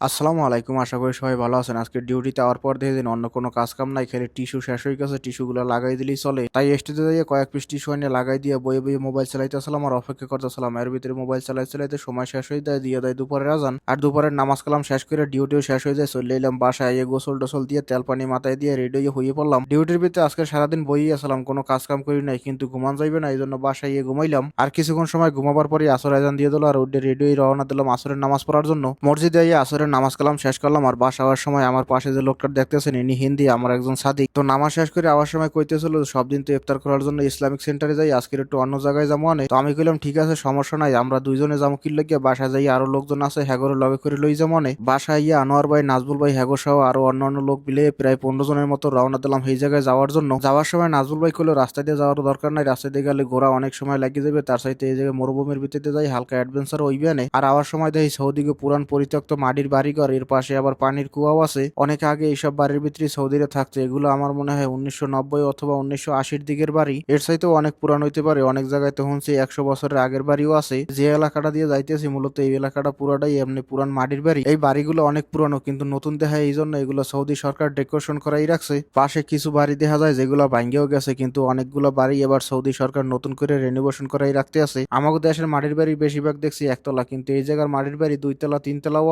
আসসালামু আলাইকুম। আশা করি সবাই ভালো আছেন। আজকে ডিউটিতে যাওয়ার পর দেখে দিন অন্য কোনো কাজ কাম নাই, খালি টিস্যু শেষ হয়ে গেছে, টিস্যুগুলো লাগাই দিলেই চলে। তাই স্টেজে যাইয়ে কয়েক পিস টিস্যু এনে লাগাই দিয়ে বয়ে বয়ে মোবাইল চালাইতেছিলাম আর অপেক্ষা করতেছিলাম। এর ভিতরে মোবাইল চালাইতে সময় শেষ হয়ে দিয়ে দেয় দুপুরের আজান। আর দুপুরের নামাজ কালাম শেষ করে ডিউটিও শেষ হয়ে যায়, চলে এলাম বাসায়। গোসল টোসল দিয়ে তেল পানি মাথায় দিয়ে রেডি হয়ে পড়লাম। ডিউটির ভিতরে আজকে সারাদিন বইই আসলাম, কোনো কাজ কাম করি নাই, কিন্তু ঘুমান যাইবে না, এই জন্য বাসায় ঘুমাইলাম। আর কিছুক্ষণ সময় ঘুমাবার পরে আসর আজান দিয়ে দিল আর উঠে রেডি হয়ে রওনা দিলাম আসরের নামাজ পড়ার জন্য। মসজিদে গিয়ে আসরের নামাজ কালাম শেষ করলাম। আর বাসা আসার সময় আমার পাশে যে লোকটা দেখতেছেন, ইনি হিন্দি, আমার একজন সাদিক। তো নামাজ শেষ করে আসার সময় কইতেছিল সব দিন তো ইফতার করার জন্য ইসলামিক সেন্টারে যাই, আজকের একটু অন্য জায়গায় যাবো অনেক। তো আমি কইলাম ঠিক আছে, সমস্যা নাই, আমরা দুইজনে যাবো। কি লাগিয়ে বাসায় যাই, আরো লোকজন আছে, হ্যাগোর লগে করে লই যাবো অনেক। বাসায় ইয়ে আনোয়ার ভাই, নাজবুল ভাই, হ্যাগো সহ আরো অন্যান্য লোক মিলে প্রায় 15 জনের মতো রওনা দিলাম এই জায়গায় যাওয়ার জন্য। যাওয়ার সময় নাজবুল ভাই কইলো রাস্তা দিয়ে যাওয়ার দরকার নাই, রাস্তা দিয়ে গেলে ঘোরা অনেক সময় লাগিয়ে যাবে, তার সাথে এই জায়গায় মরুভূমির ভিত্তিতে যাই, হালকা অ্যাডভেঞ্চার হইবে না। আর আওয়ার সময় দেখি সৌদিকে পুরান পরিত্যক্ত মাটির বাড়িঘর, এর পাশে আবার পানির কুয়াও আছে। অনেক আগে এইসব বাড়ির ভিতরে সৌদিরে থাকতো। এগুলো আমার মনে হয় 1990 অথবা 1980-র দিকের বাড়ি, এর চাইতেও অনেক পুরান হইতে পারে। অনেক জায়গায় তো শুনছি 100 বছরের আগের বাড়িও আছে। যে এলাকাটা দিয়ে যাইতেছি মূলত এই এলাকাটা পুরাটাই এমনি পুরান মাটির বাড়ি। এই বাড়িগুলো অনেক পুরানো, কিন্তু নতুন দেখায় এই জন্য এগুলো সৌদি সরকার ডেকোরেশন করাই রাখছে। পাশে কিছু বাড়ি দেখা যায় যেগুলো ভাঙ্গেও গেছে, কিন্তু অনেকগুলো বাড়ি এবার সৌদি সরকার নতুন করে রেনোভেশন করাই রাখতে আছে। আমাদের দেশের মাটির বাড়ি বেশিরভাগ দেখছি একতলা, কিন্তু এই জায়গার মাটির বাড়ি 2 তলা 3 তলাও